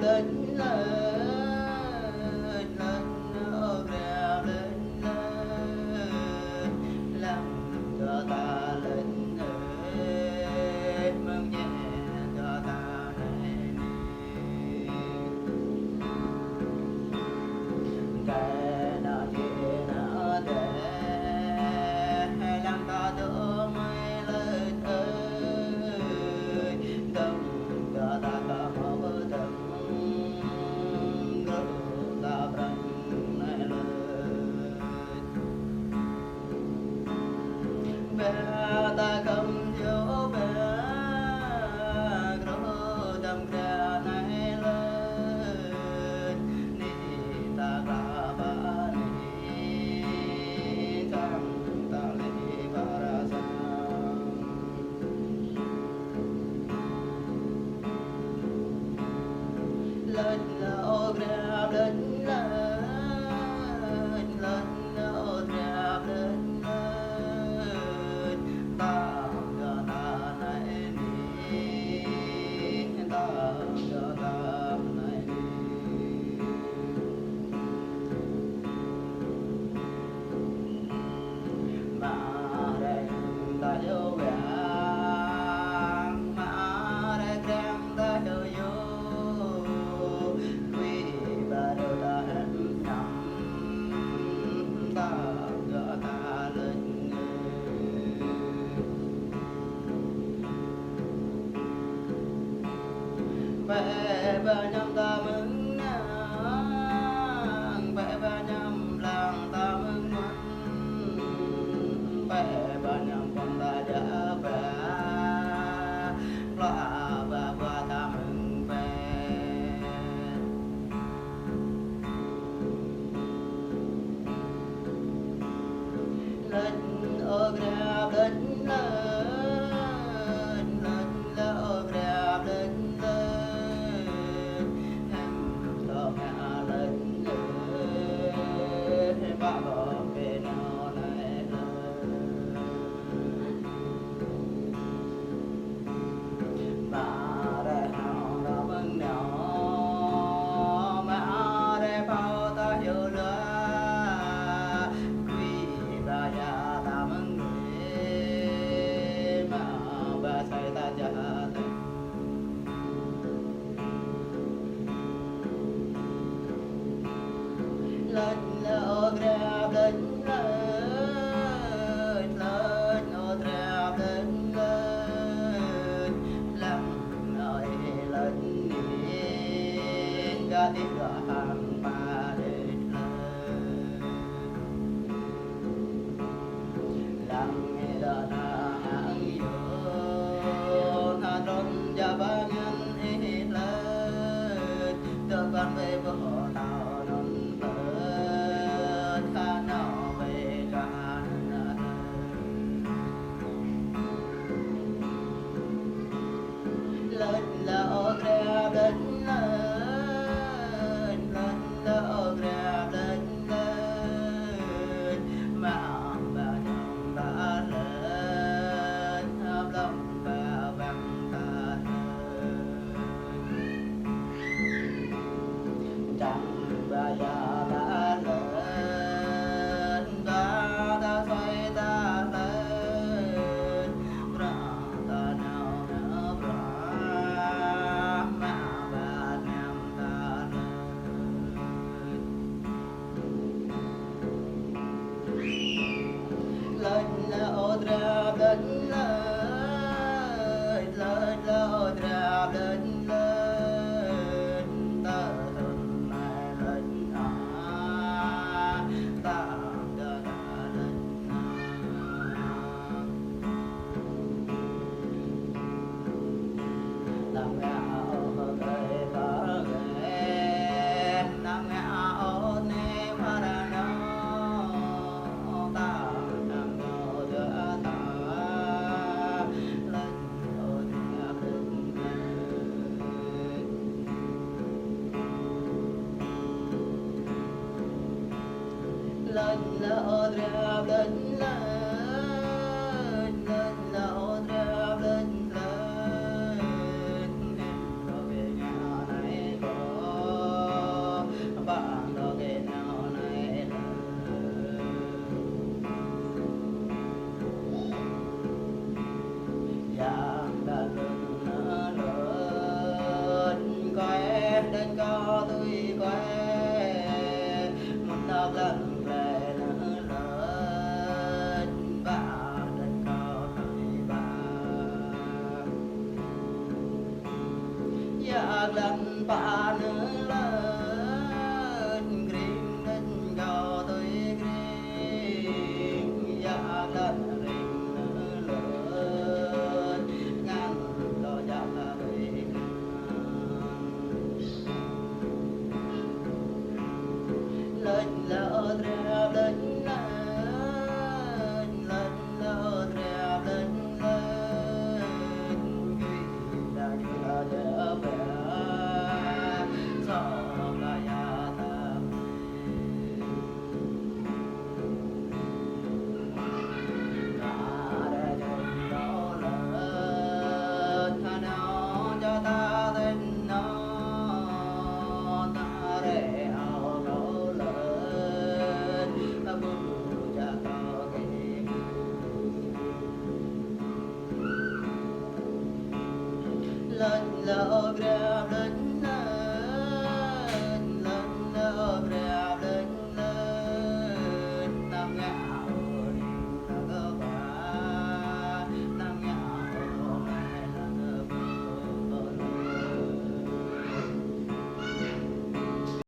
lên lên ô reo lên làm cho ta lên mừng nhẹ cho ta lên cái nó chia nó để làm ta đỡ mây lên ơi đông cho ta có mơ tâm gỡ ta bằng này lên bé ta không vô bé gỡ tâm ra này lên ni ta ra ba ni tam ta li ba ra sa lên ô grab lên ô grab lên ta cho ta này đi ta cho ta này đi mà đây ta vô gà mà đây gram ta vô quý ba đâu ta hết nhầm ta cho ta lên bé ba nhầm ta mừng nàng bé ba nhầm làng ta mừng mắn bé ba nhầm con ta đã về loa ba qua ta mừng về lên ô grab lên ô grab lên em cho mẹ lên ba bỏ về nào này mà đây nào đó vẫn nhỏ mà đây bao ta hiểu lửa quý ba già ta mừng người mà ba say ta cha tình lên ô grab lên ô grab lên làm nói lên đi ga đi ga hàng ba để lên làm nghe đó na hàng yo naron ja ba nhân hết lên được ban về bờ nào non bờ ta nào về cả lên ô grab lên ô grab lên mà ba nhom ta lên thăm lòng ba vang ta chẳng ba già ta lên ba ta xoay ta lên ra ta nào nào ra mà ba nam ta lên ô grab lên ô grab lên ta thân này lên ta cho ta lên làm ngạo cây ta ghé làm ngạo nê mà ra nó ta làm ngạo giữa ta lên ô grab lên ô grab lên ô grab lên em rồi về nhà này có lần ba nữa lên green lên gò tôi green ya lần green nữa lên ngàn lo ya green lên lỡ đẹp lên lên lên lỡ đẹp lên lên duy là như là đẹp vẻ sao là ya tam ta để cho nó lên ta nó cho ta tên nó ta để ao nó lên ta buông cha ta cái lên lỡ đẹp lên